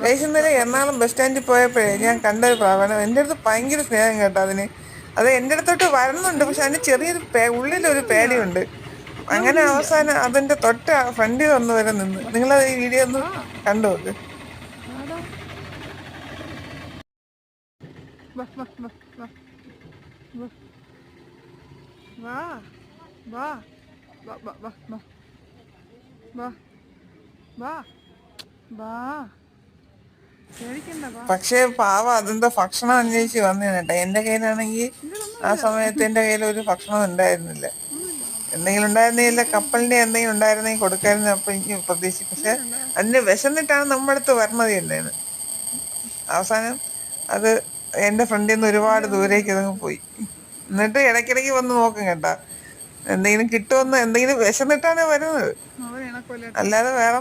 Guys ഇന്നലെ Ernakulam bus സ്റ്റാൻഡിൽ പോയപ്പോഴേ ഞാൻ കണ്ടൊരു പ്രാവണം. എൻ്റെ അടുത്ത് ഭയങ്കര സ്നേഹം കേട്ടോ അതിന്. അത് എൻ്റെ അടുത്തോട്ട് വരുന്നുണ്ട്, പക്ഷെ അതിന് ചെറിയൊരു ഉള്ളിലൊരു പേടിയുണ്ട്. അങ്ങനെ അവസാനം അതിന്റെ തൊട്ട് ഫ്രണ്ടിൽ വന്ന് വരെ നിന്ന്. നിങ്ങളത് ഈ വീഡിയോ ഒന്ന് കണ്ടു നോക്ക്. പക്ഷേ പാവം അതിന്റെ ഭക്ഷണം അന്വേഷിച്ച് വന്നേനേട്ടാ. എന്റെ കയ്യിലാണെങ്കിൽ ആ സമയത്ത് എന്റെ കയ്യിൽ ഒരു ഭക്ഷണം ഉണ്ടായിരുന്നില്ല. എന്തെങ്കിലും ഉണ്ടായിരുന്നില്ല, കപ്പലിന്റെ എന്തെങ്കിലും ഉണ്ടായിരുന്നെങ്കിൽ കൊടുക്കായിരുന്നു. അപ്പൊ എനിക്ക് പ്രതീക്ഷിച്ചു. പക്ഷെ അതിന് വിശന്നിട്ടാണ് നമ്മുടെ അടുത്ത് വരണത് തന്നെയാണ്. അവസാനം അത് എന്റെ ഫ്രണ്ടിൽ നിന്ന് ഒരുപാട് ദൂരേക്ക് അതങ്ങ് പോയി. എന്നിട്ട് ഇടയ്ക്കിടയ്ക്ക് വന്ന് നോക്കും കേട്ടാ, എന്തെങ്കിലും കിട്ടുമെന്ന്. എന്തെങ്കിലും വിശന്നിട്ടാണ് വരുന്നത്, അല്ലാതെ വേറെ